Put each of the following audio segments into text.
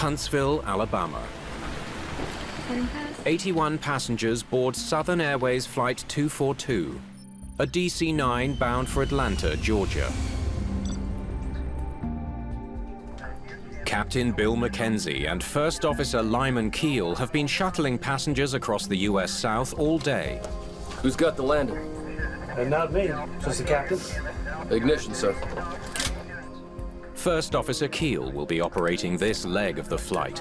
Huntsville, Alabama. 81 passengers board Southern Airways Flight 242, a DC-9 bound for Atlanta, Georgia. Captain Bill McKenzie and First Officer Lyman Keel have been shuttling passengers across the U.S. South all day. Who's got the landing? Not me, just the captain. Ignition, sir. First Officer Keel will be operating this leg of the flight.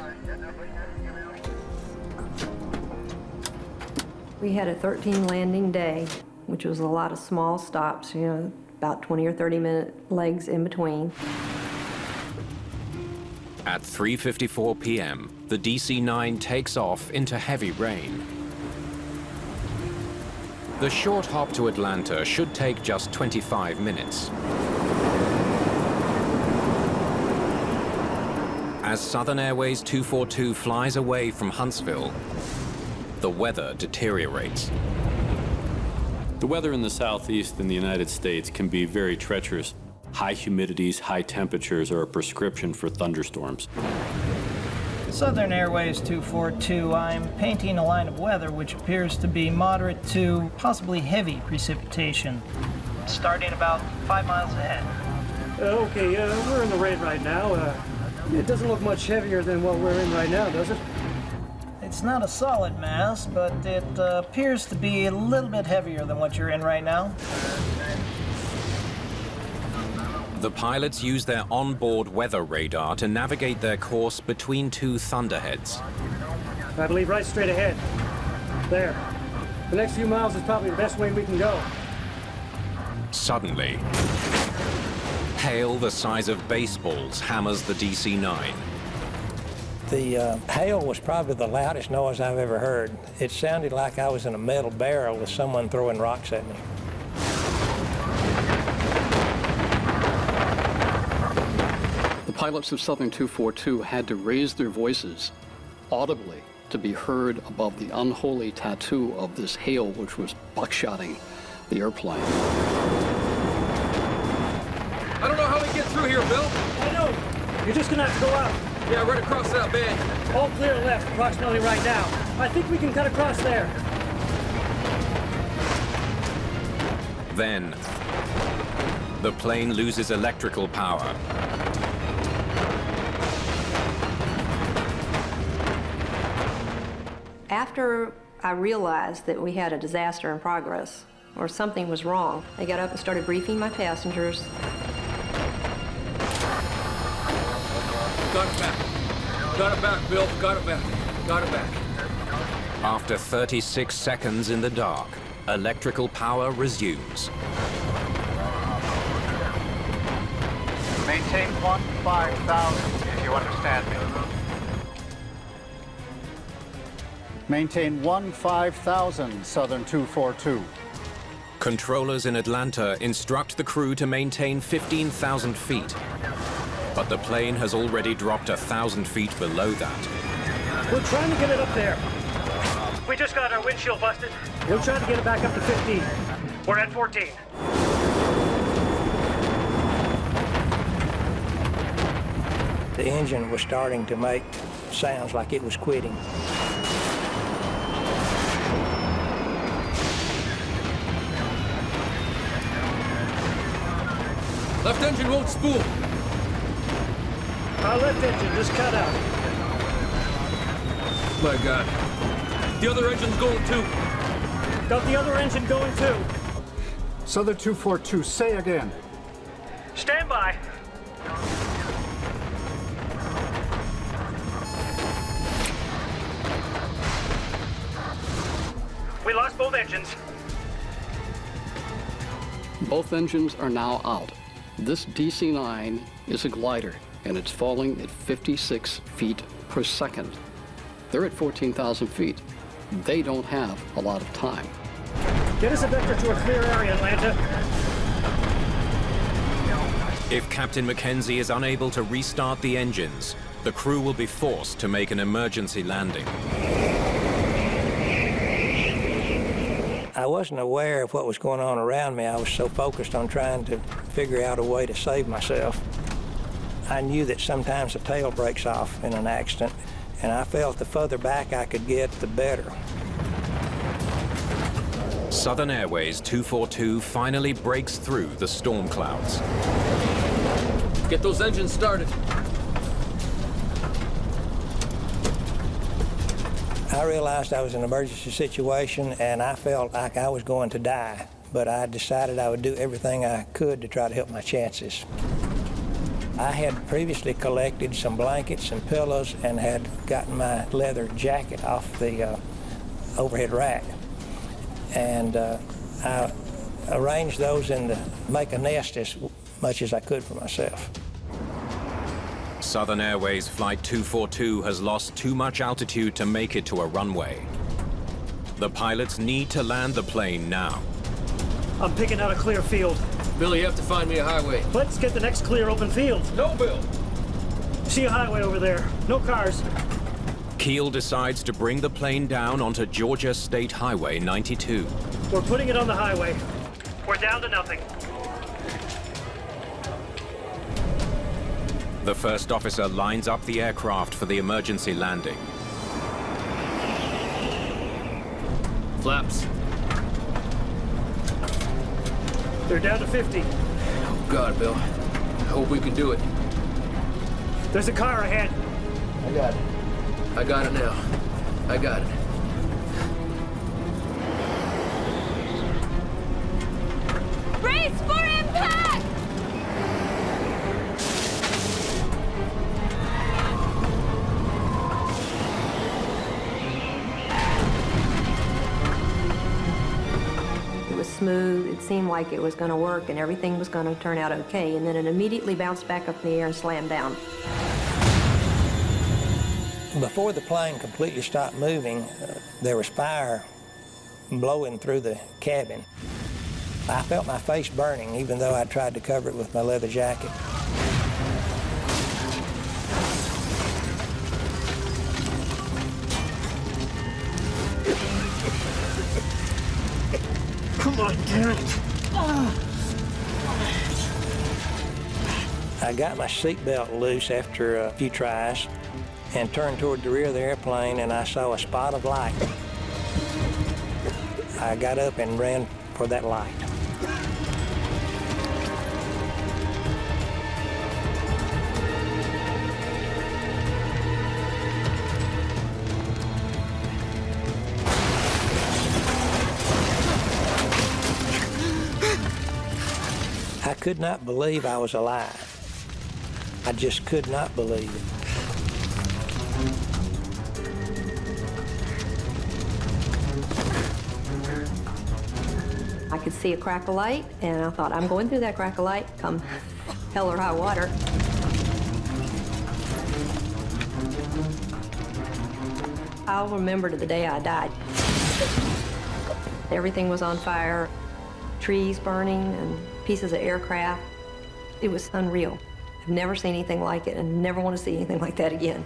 We had a 13 landing day, which was a lot of small stops, you know, about 20 or 30-minute legs in between. At 3:54 p.m., the DC-9 takes off into heavy rain. The short hop to Atlanta should take just 25 minutes. As Southern Airways 242 flies away from Huntsville, the weather deteriorates. The weather in the southeast in the United States can be very treacherous. High humidities, high temperatures are a prescription for thunderstorms. Southern Airways 242, I'm painting a line of weather which appears to be moderate to possibly heavy precipitation, starting about 5 miles ahead. Okay, we're in the rain right now. It doesn't look much heavier than what we're in right now, does it? It's not a solid mass, but it appears to be a little bit heavier than what you're in right now. The pilots use their onboard weather radar to navigate their course between two thunderheads. I believe right straight ahead. There. The next few miles is probably the best way we can go. Suddenly, hail the size of baseballs hammers the DC-9. The hail was probably the loudest noise I've ever heard. It sounded like I was in a metal barrel with someone throwing rocks at me. The pilots of Southern 242 had to raise their voices audibly to be heard above the unholy tattoo of this hail which was buckshotting the airplane. I don't know how we get through here, Bill. I know. You're just gonna have to go out. Yeah, right across that bend. All clear left, approximately right now. I think we can cut across there. Then, the plane loses electrical power. After I realized that we had a disaster in progress, or something was wrong, I got up and started briefing my passengers. Got it back. Got it back, Bill. Got it back. Got it back. After 36 seconds in the dark, electrical power resumes. Maintain 15,000 if you understand me. Maintain 15,000, Southern 242. Controllers in Atlanta instruct the crew to maintain 15,000 feet. But the plane has already dropped 1,000 feet below that. We're trying to get it up there. We just got our windshield busted. We'll try to get it back up to 15. We're at 14. The engine was starting to make sounds like it was quitting. Left engine won't spool. Our left engine just cut out. My God. The other engine's going too. Got the other engine going too. Southern 242, say again. Stand by. We lost both engines. Both engines are now out. This DC-9 is a glider, and it's falling at 56 feet per second. They're at 14,000 feet. They don't have a lot of time. Get us a vector to a clear area, Atlanta. If Captain McKenzie is unable to restart the engines, the crew will be forced to make an emergency landing. I wasn't aware of what was going on around me. I was so focused on trying to figure out a way to save myself. I knew that sometimes the tail breaks off in an accident, and I felt the further back I could get, the better. Southern Airways 242 finally breaks through the storm clouds. Get those engines started. I realized I was in an emergency situation, and I felt like I was going to die, but I decided I would do everything I could to try to help my chances. I had previously collected some blankets and pillows and had gotten my leather jacket off the overhead rack. And I arranged those to make a nest as much as I could for myself. Southern Airways Flight 242 has lost too much altitude to make it to a runway. The pilots need to land the plane now. I'm picking out a clear field. Billy, you have to find me a highway. Let's get the next clear open field. No, Bill. See a highway over there. No cars. Keel decides to bring the plane down onto Georgia State Highway 92. We're putting it on the highway. We're down to nothing. The first officer lines up the aircraft for the emergency landing. Flaps. They're down to 50. Oh, God, Bill. I hope we can do it. There's a car ahead. I got it. I got it now. I got it. Brace for impact! It was smooth. It seemed like it was going to work and everything was going to turn out okay. And then it immediately bounced back up in the air and slammed down. Before the plane completely stopped moving, there was fire blowing through the cabin. I felt my face burning, even though I tried to cover it with my leather jacket. Come on, damn it. I got my seatbelt loose after a few tries and turned toward the rear of the airplane, and I saw a spot of light. I got up and ran for that light. I could not believe I was alive. I just could not believe it. I could see a crack of light, and I thought, I'm going through that crack of light, come hell or high water. I'll remember to the day I died. Everything was on fire, trees burning and pieces of aircraft. It was unreal. I've never seen anything like it and never want to see anything like that again.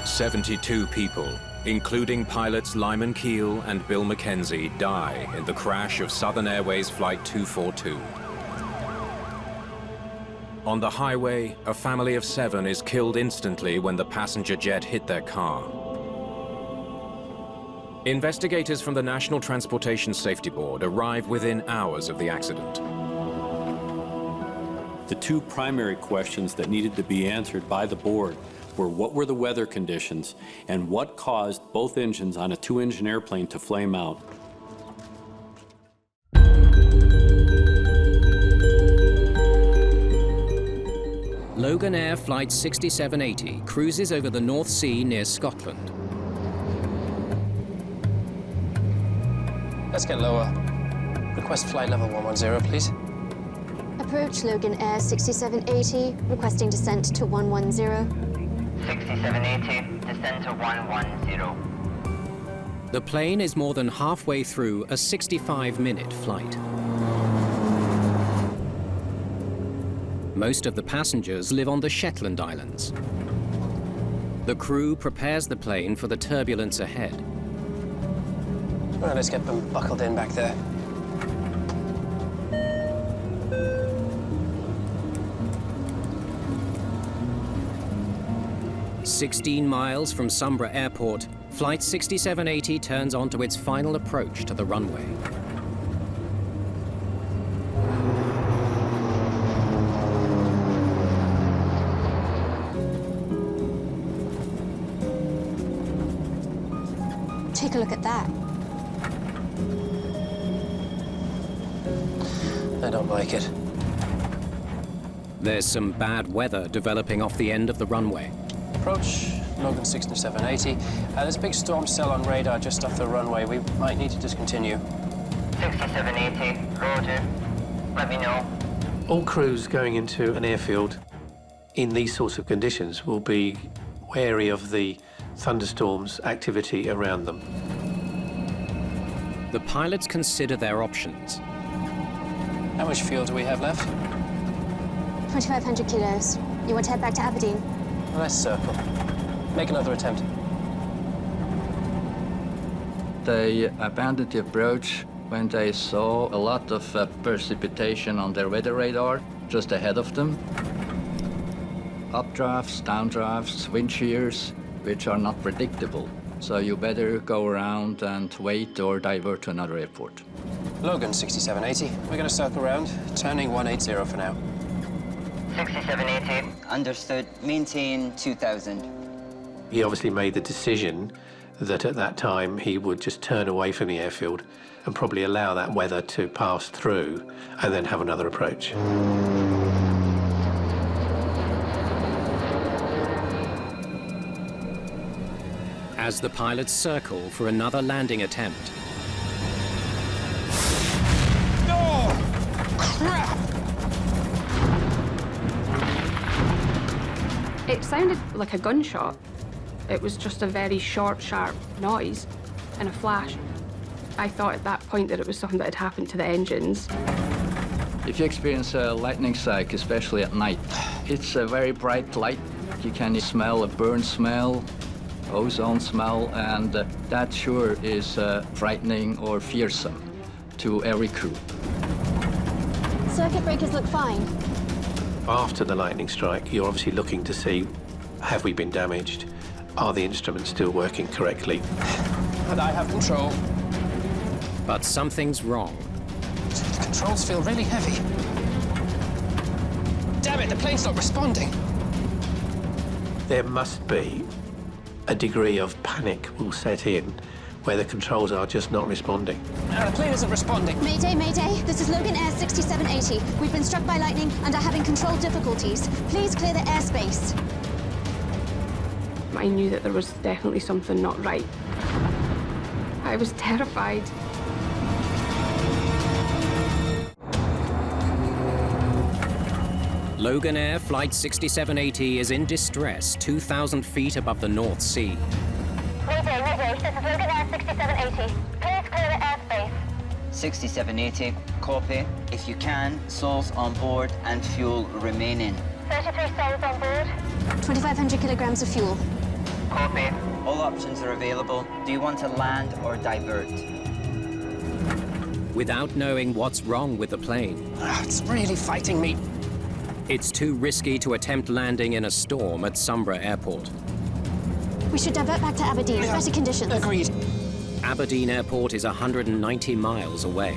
"72 people, including pilots Lyman Keel and Bill McKenzie, die in the crash of Southern Airways Flight 242. On the highway, a family of 7 is killed instantly when the passenger jet hit their car. Investigators from the National Transportation Safety Board arrive within hours of the accident. The two primary questions that needed to be answered by the board were what were the weather conditions and what caused both engines on a 2-engine airplane to flame out. Loganair Flight 6780 cruises over the North Sea near Scotland. Let's get lower. Request flight level 110, please. Approach Loganair 6780, requesting descent to 110. 6780, descend to 110. The plane is more than halfway through a 65-minute flight. Most of the passengers live on the Shetland Islands. The crew prepares the plane for the turbulence ahead. All right, let's get them buckled in back there. 16 miles from Sombra Airport, Flight 6780 turns onto its final approach to the runway. Take a look at that. I don't like it. There's some bad weather developing off the end of the runway. Approach, Logan 6780. There's a big storm cell on radar just off the runway. We might need to discontinue. 6780, roger. Let me know. All crews going into an airfield in these sorts of conditions will be wary of the thunderstorms activity around them. The pilots consider their options. How much fuel do we have left? 2,500 kilos. You want to head back to Aberdeen? Let's circle. Make another attempt. They abandoned the approach when they saw a lot of precipitation on their weather radar just ahead of them. Updrafts, downdrafts, wind shears, which are not predictable. So you better go around and wait or divert to another airport. Logan 6780, we're going to circle around, turning 180 for now. 6780. Understood. Maintain 2000. He obviously made the decision that at that time he would just turn away from the airfield and probably allow that weather to pass through and then have another approach. As the pilots circle for another landing attempt. Oh, crap! It sounded like a gunshot. It was just a very short, sharp noise and a flash. I thought at that point that it was something that had happened to the engines. If you experience a lightning strike, especially at night, it's a very bright light. You can smell a burn smell, ozone smell, and that sure is frightening or fearsome to every crew. Circuit breakers look fine. After the lightning strike, you're obviously looking to see, have we been damaged? Are the instruments still working correctly? And I have control. But something's wrong. The controls feel really heavy. Damn it, the plane's not responding. There must be a degree of panic will set in where the controls are just not responding. The plane isn't responding. Mayday, Mayday. This is Loganair 6780. We've been struck by lightning and are having control difficulties. Please clear the airspace. I knew that there was definitely something not right. I was terrified. Loganair Flight 6780 is in distress 2,000 feet above the North Sea. Mayday, Mayday, this is Loganair 6780. Please clear the airspace. 6780, copy. If you can, souls on board and fuel remaining. 33 souls on board. 2,500 kilograms of fuel. Copy. All options are available. Do you want to land or divert? Without knowing what's wrong with the plane. It's really fighting me. It's too risky to attempt landing in a storm at Sombra Airport. We should divert back to Aberdeen. Better conditions. Agreed. Aberdeen Airport is 190 miles away.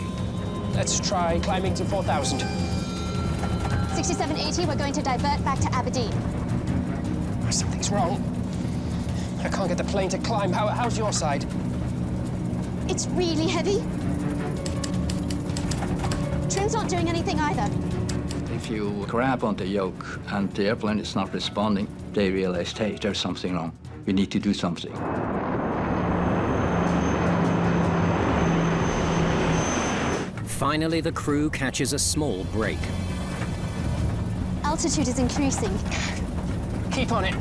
Let's try climbing to 4,000. 6780, we're going to divert back to Aberdeen. Something's wrong. I can't get the plane to climb. How's your side? It's really heavy. Trim's not doing anything either. If you grab on the yoke and the airplane is not responding, they realize, hey, there's something wrong. We need to do something. Finally, the crew catches a small break. Altitude is increasing. Keep on it.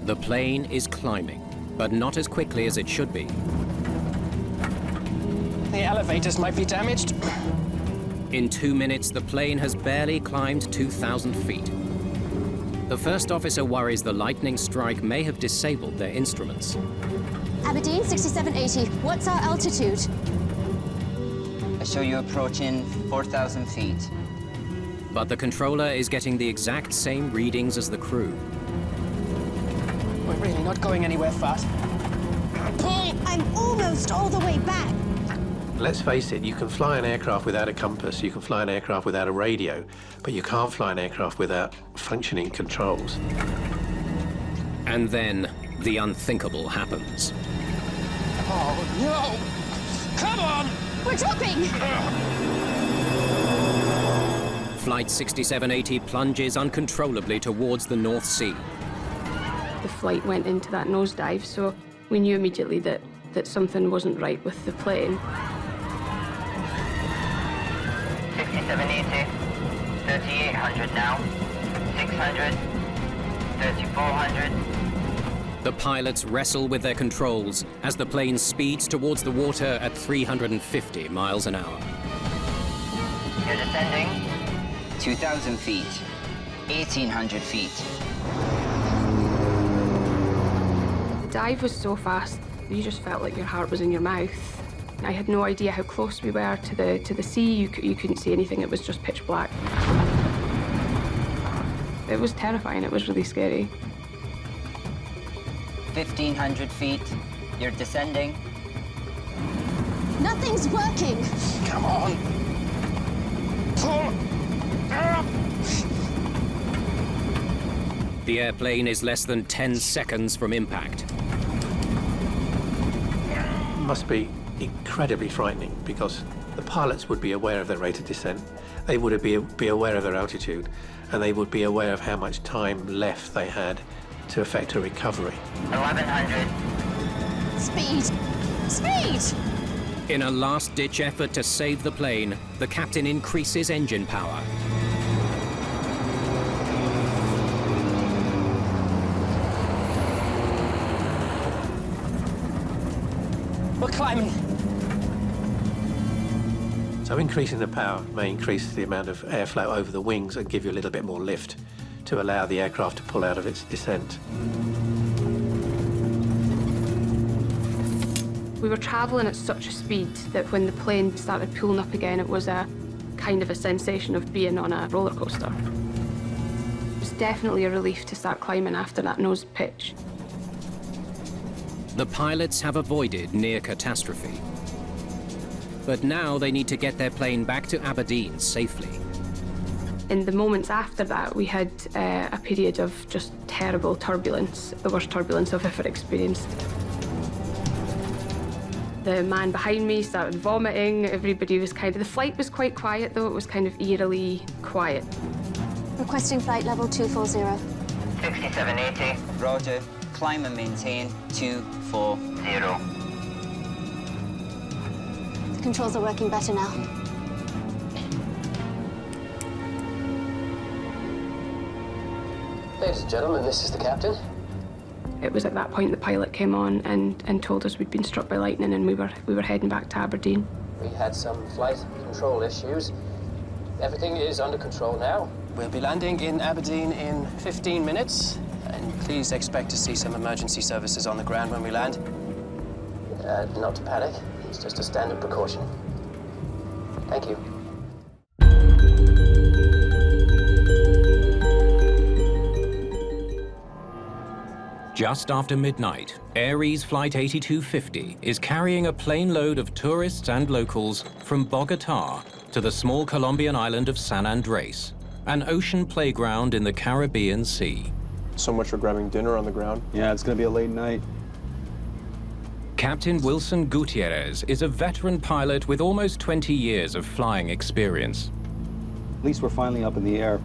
The plane is climbing, but not as quickly as it should be. The elevators might be damaged. In 2 minutes, the plane has barely climbed 2,000 feet. The first officer worries the lightning strike may have disabled their instruments. Aberdeen, 6780. What's our altitude? I show you approaching 4,000 feet. But the controller is getting the exact same readings as the crew. We're really not going anywhere fast. Pull! I'm almost all the way back. Let's face it, you can fly an aircraft without a compass, you can fly an aircraft without a radio, but you can't fly an aircraft without functioning controls. And then the unthinkable happens. Oh, no! Come on! We're dropping! Flight 6780 plunges uncontrollably towards the North Sea. The flight went into that nosedive, so we knew immediately that something wasn't right with the plane. 6780, 3800 now, 600, 3400. The pilots wrestle with their controls as the plane speeds towards the water at 350 miles an hour. You're descending. 2,000 feet, 1,800 feet. The dive was so fast, you just felt like your heart was in your mouth. I had no idea how close we were to the sea. You couldn't see anything. It was just pitch black. It was terrifying. It was really scary. 1,500 feet. You're descending. Nothing's working. Come on. Pull up. The airplane is less than 10 seconds from impact. Must be incredibly frightening because the pilots would be aware of their rate of descent, they would be aware of their altitude, and they would be aware of how much time left they had to effect a recovery. 1,100. Speed! Speed! In a last-ditch effort to save the plane, the captain increases engine power. We're climbing. So increasing the power may increase the amount of airflow over the wings and give you a little bit more lift to allow the aircraft to pull out of its descent. We were traveling at such a speed that when the plane started pulling up again, it was a kind of a sensation of being on a roller coaster. It was definitely a relief to start climbing after that nose pitch. The pilots have avoided near catastrophe. But now they need to get their plane back to Aberdeen safely. In the moments after that, we had a period of just terrible turbulence, the worst turbulence I've ever experienced. The man behind me started vomiting. Everybody was the flight was quite quiet, though. It was kind of eerily quiet. Requesting flight level 240. 6780. Roger. Climb and maintain 240. The controls are working better now. Ladies and gentlemen, this is the captain. It was at that point the pilot came on and told us we'd been struck by lightning and we were heading back to Aberdeen. We had some flight control issues. Everything is under control now. We'll be landing in Aberdeen in 15 minutes. And please expect to see some emergency services on the ground when we land. Not to panic. It's just a standard precaution. Thank you. Just after midnight, Airways Flight 8250 is carrying a plane load of tourists and locals from Bogotá to the small Colombian island of San Andrés, an ocean playground in the Caribbean Sea. So much for grabbing dinner on the ground. Yeah, it's gonna be a late night. Captain Wilson Gutierrez is a veteran pilot with almost 20 years of flying experience. At least we're finally up in the air.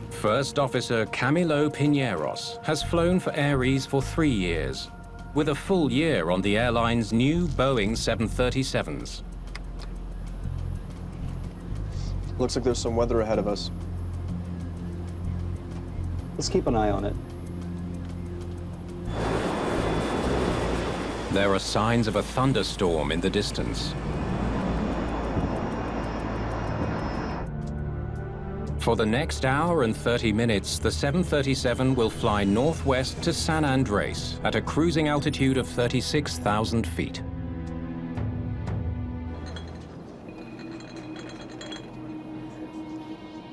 First Officer Camilo Piñeros has flown for Airways for 3 years, with a full year on the airline's new Boeing 737s. Looks like there's some weather ahead of us. Let's keep an eye on it. There are signs of a thunderstorm in the distance. For the next hour and 30 minutes, the 737 will fly northwest to San Andrés at a cruising altitude of 36,000 feet.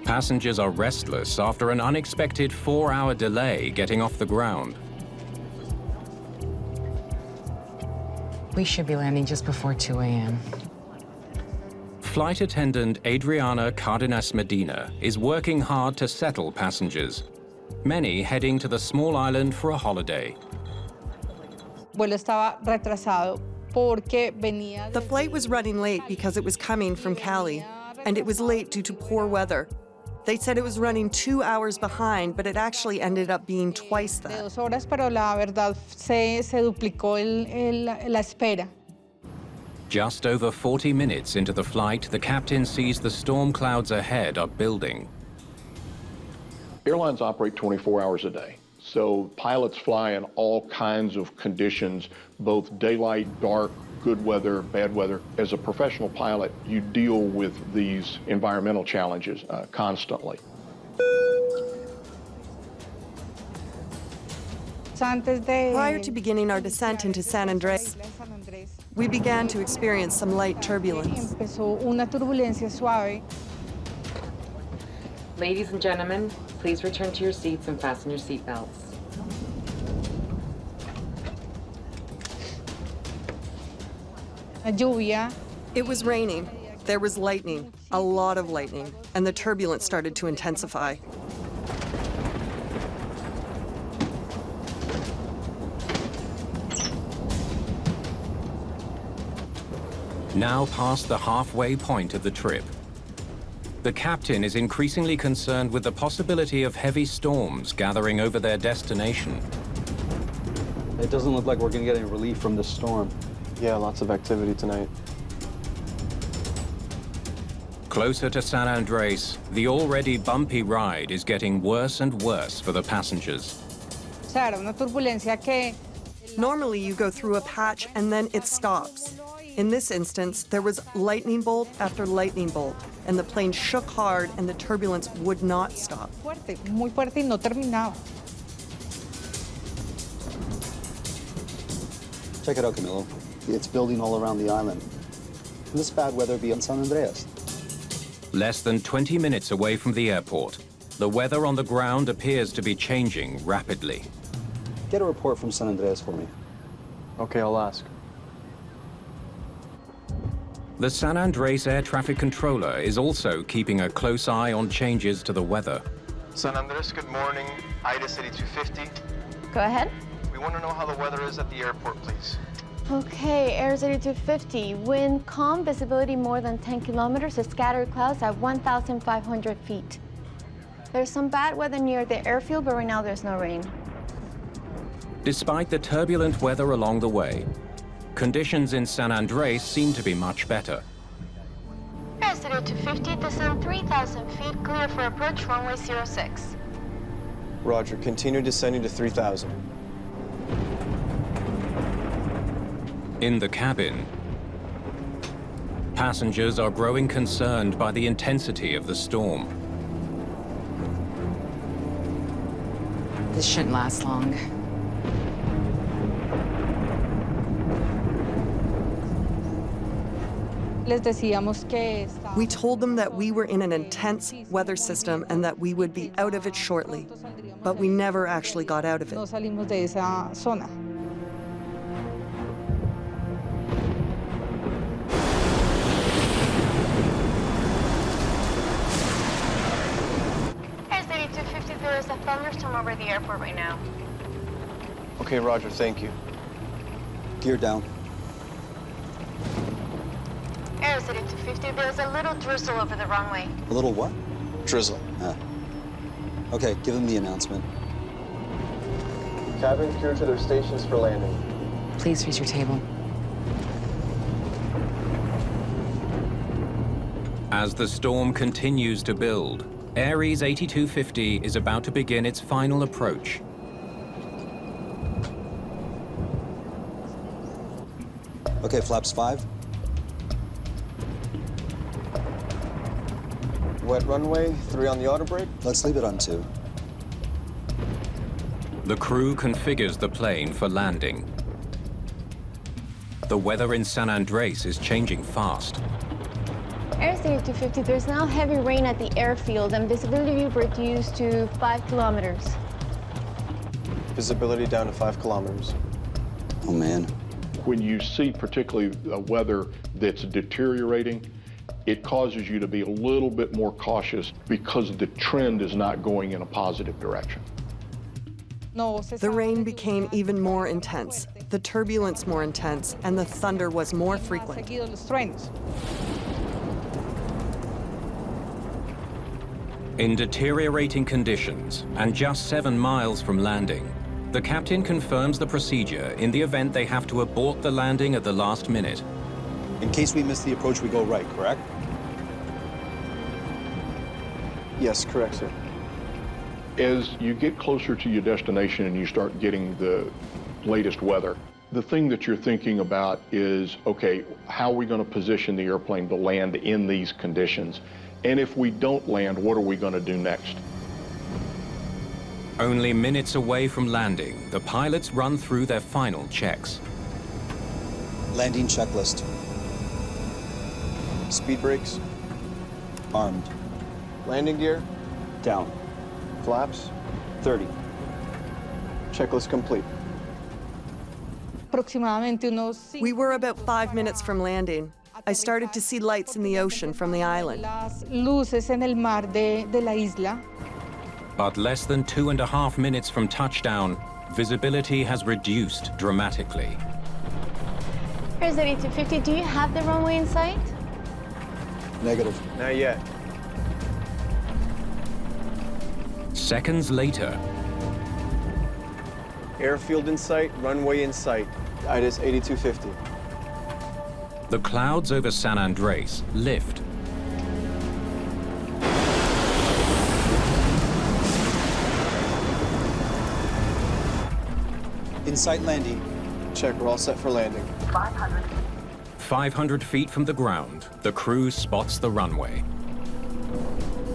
Passengers are restless after an unexpected 4-hour delay getting off the ground. We should be landing just before 2 a.m. Flight attendant Adriana Cardenas Medina is working hard to settle passengers, many heading to the small island for a holiday. The flight was running late because it was coming from Cali, and it was late due to poor weather. They said it was running 2 hours behind, but it actually ended up being twice that. Just over 40 minutes into the flight, the captain sees the storm clouds ahead are building. Airlines operate 24 hours a day, so pilots fly in all kinds of conditions, both daylight, dark, good weather, bad weather. As a professional pilot, you deal with these environmental challenges constantly. Prior to beginning our descent into San Andres, we began to experience some light turbulence. Ladies and gentlemen, please return to your seats and fasten your seatbelts. It was raining. There was lightning, a lot of lightning, and the turbulence started to intensify. Now past the halfway point of the trip. The captain is increasingly concerned with the possibility of heavy storms gathering over their destination. It doesn't look like we're going to get any relief from this storm. Yeah, lots of activity tonight. Closer to San Andres, the already bumpy ride is getting worse and worse for the passengers. Normally you go through a patch and then it stops. In this instance, there was lightning bolt after lightning bolt, and the plane shook hard and the turbulence would not stop. Check it out, Camilo. It's building all around the island. Can this bad weather be on San Andreas? Less than 20 minutes away from the airport, the weather on the ground appears to be changing rapidly. Get a report from San Andreas for me. Okay, I'll ask. The San Andres air traffic controller is also keeping a close eye on changes to the weather. San Andres, good morning. Ida City 250. Go ahead. We want to know how the weather is at the airport, please. Okay, Air City 250. Wind calm, visibility more than 10 kilometers, scattered clouds at 1,500 feet. There's some bad weather near the airfield, but right now there's no rain. Despite the turbulent weather along the way, conditions in San Andres seem to be much better. Air City 250, descend 3,000 feet, clear for approach, runway 06. Roger, continue descending to 3,000. In the cabin, passengers are growing concerned by the intensity of the storm. This shouldn't last long. We told them that we were in an intense weather system and that we would be out of it shortly, but we never actually got out of it. There is a thunderstorm over the airport right now. Okay, Roger, thank you. Gear down. Air City 250, there's a little drizzle over the runway. A little what? Drizzle. Ah. Okay, give them the announcement. Cabin crew to their stations for landing. Please reach your table. As the storm continues to build, Airways 8250 is about to begin its final approach. Okay, flaps 5. Wet runway, 3 on the auto brake. Let's leave it on 2. The crew configures the plane for landing. The weather in San Andres is changing fast. Air City 250, there's now heavy rain at the airfield and visibility reduced to 5 kilometers. Visibility down to 5 kilometers. Oh man, When you see particularly weather that's deteriorating, it causes you to be a little bit more cautious because the trend is not going in a positive direction. The rain became even more intense, the turbulence more intense, and the thunder was more frequent. In deteriorating conditions, and just 7 miles from landing, the captain confirms the procedure in the event they have to abort the landing at the last minute. In case we miss the approach, we go right, correct? Yes, correct, sir. As you get closer to your destination and you start getting the latest weather, the thing that you're thinking about is, okay, how are we going to position the airplane to land in these conditions? And if we don't land, what are we going to do next? Only minutes away from landing, the pilots run through their final checks. Landing checklist. Speed brakes. Armed. Landing gear. Down. Flaps. 30. Checklist complete. We were about 5 minutes from landing. I started to see lights in the ocean from the island. But less than 2.5 minutes from touchdown, visibility has reduced dramatically. Here's 8250. Do you have the runway in sight? Negative. Not yet. Seconds later, Airfield in sight, runway in sight. IDIS 8250. the clouds over San Andres lift. In sight landing. Check, we're all set for landing. 500 feet from the ground, the crew spots the runway.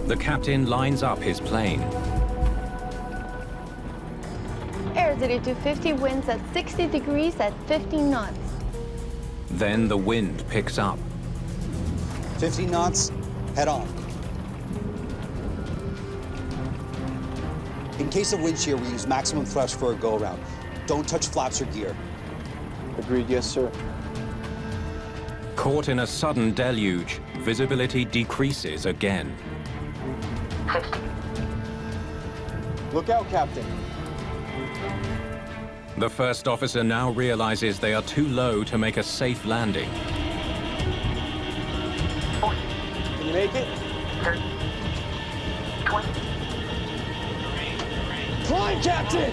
The captain lines up his plane. Air 0250 winds at 60 degrees at 15 knots. Then the wind picks up. 50 knots, head on. In case of wind shear, we use maximum thrust for a go-around. Don't touch flaps or gear. Agreed, yes, sir. Caught in a sudden deluge, visibility decreases again. Look out, Captain. The first officer now realizes they are too low to make a safe landing. Can you make it? 20. Climb, Captain!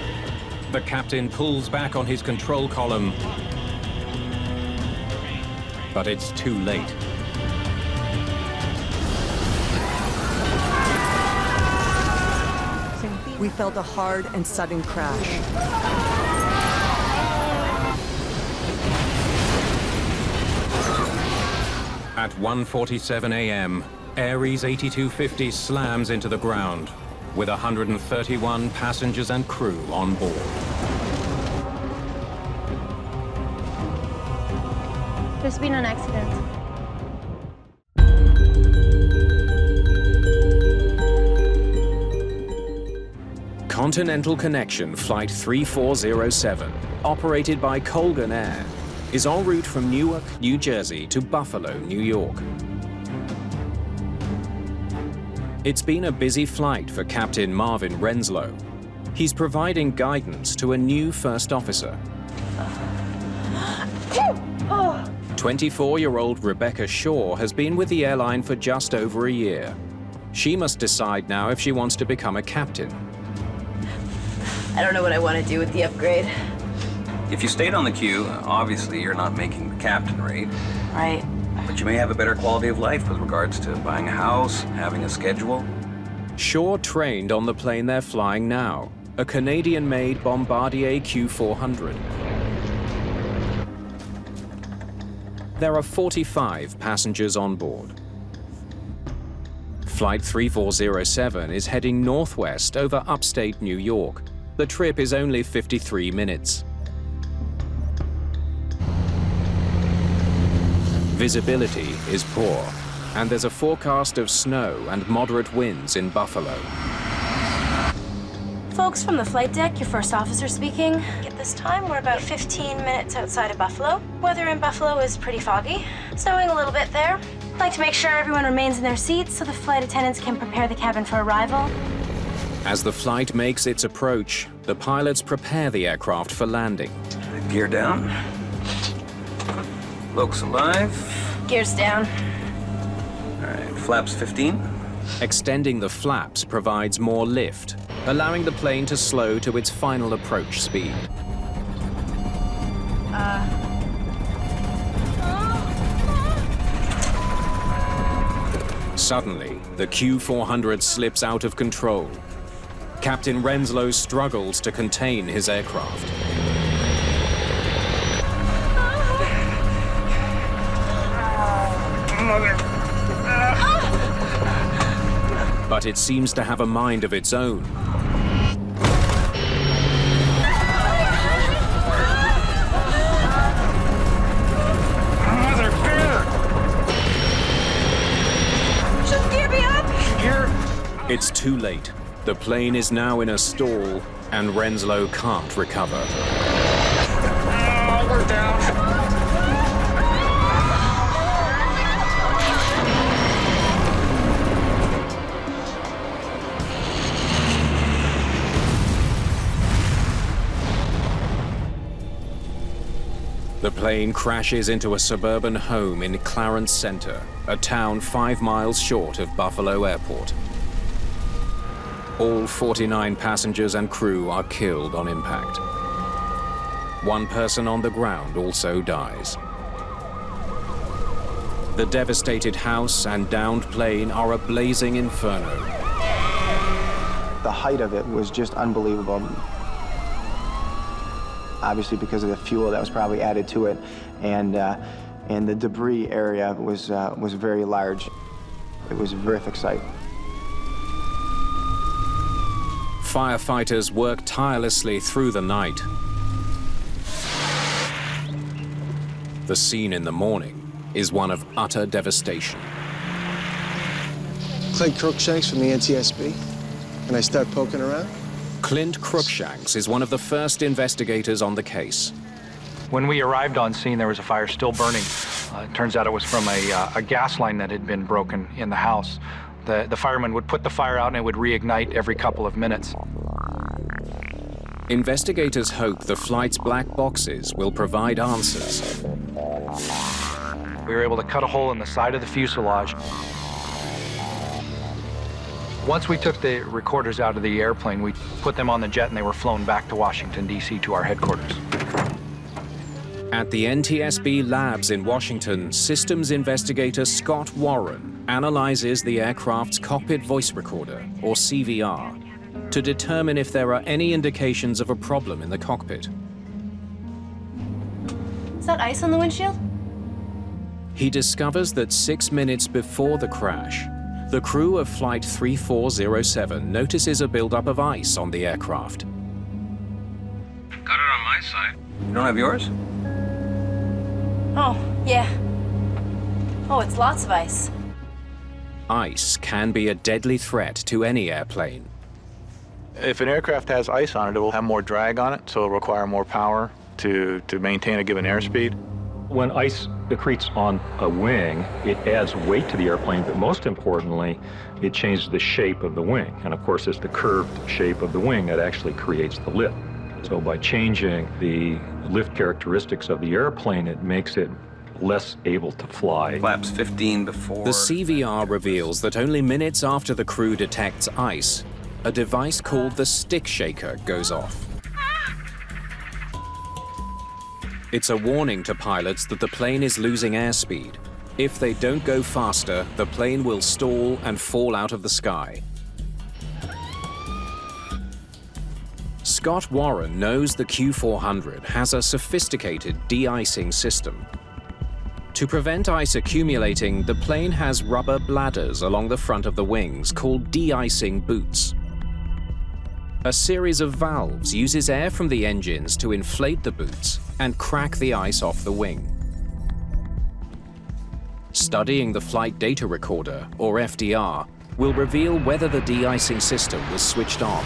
The captain pulls back on his control column, but it's too late. We felt a hard and sudden crash. At 1:47 a.m., Airways 8250 slams into the ground, with 131 passengers and crew on board. There's been an accident. Continental Connection Flight 3407, operated by Loganair, is en route from Newark, New Jersey to Buffalo, New York. It's been a busy flight for Captain Marvin Renslow. He's providing guidance to a new first officer. 24-year-old Rebecca Shaw has been with the airline for just over a year. She must decide now if she wants to become a captain. I don't know what I want to do with the upgrade. If you stayed on the queue, obviously you're not making the captain rate. Right. But you may have a better quality of life with regards to buying a house, having a schedule. Shaw trained on the plane they're flying now, a Canadian-made Bombardier Q400. There are 45 passengers on board. Flight 3407 is heading northwest over upstate New York. The trip is only 53 minutes. Visibility is poor, and there's a forecast of snow and moderate winds in Buffalo. Folks from the flight deck, your first officer speaking. At this time, we're about 15 minutes outside of Buffalo. Weather in Buffalo is pretty foggy. Snowing a little bit there. I'd like to make sure everyone remains in their seats so the flight attendants can prepare the cabin for arrival. As the flight makes its approach, the pilots prepare the aircraft for landing. Gear down. Locks alive. Gears down. All right, flaps 15. Extending the flaps provides more lift, allowing the plane to slow to its final approach speed. Suddenly, the Q400 slips out of control. Captain Renslow struggles to contain his aircraft. But it seems to have a mind of its own. Should gear me up? It's too late. The plane is now in a stall, and Renslow can't recover. We're down. The plane crashes into a suburban home in Clarence Center, a town 5 miles short of Buffalo Airport. All 49 passengers and crew are killed on impact. One person on the ground also dies. The devastated house and downed plane are a blazing inferno. The height of it was just unbelievable. Obviously because of the fuel that was probably added to it, and the debris area was very large. It was a horrific sight. Firefighters work tirelessly through the night. The scene in the morning is one of utter devastation. Clint Crookshanks from the NTSB. Can I start poking around? Clint Crookshanks is one of the first investigators on the case. When we arrived on scene, there was a fire still burning. It turns out it was from a gas line that had been broken in the house. The firemen would put the fire out and it would reignite every couple of minutes. Investigators hope the flight's black boxes will provide answers. We were able to cut a hole in the side of the fuselage. Once we took the recorders out of the airplane, we put them on the jet and they were flown back to Washington, D.C. to our headquarters. At the NTSB labs in Washington, systems investigator Scott Warren analyzes the aircraft's cockpit voice recorder, or CVR, to determine if there are any indications of a problem in the cockpit. Is that ice on the windshield? He discovers that 6 minutes before the crash, the crew of Flight 3407 notices a buildup of ice on the aircraft. Got it on my side. You don't have yours? Oh, yeah. Oh, it's lots of ice. Ice can be a deadly threat to any airplane. If an aircraft has ice on it, it will have more drag on it, so it'll require more power to maintain a given airspeed. When ice accretes on a wing, it adds weight to the airplane, but most importantly, it changes the shape of the wing. And of course, it's the curved shape of the wing that actually creates the lift. So by changing the lift characteristics of the airplane, it makes it less able to fly. Flaps 15 before. The CVR reveals that only minutes after the crew detects ice, a device called the stick shaker goes off. It's a warning to pilots that the plane is losing airspeed. If they don't go faster, the plane will stall and fall out of the sky. Scott Warren knows the Q400 has a sophisticated de-icing system. To prevent ice accumulating, the plane has rubber bladders along the front of the wings called de-icing boots. A series of valves uses air from the engines to inflate the boots and crack the ice off the wing. Studying the flight data recorder, or FDR, will reveal whether the de-icing system was switched on.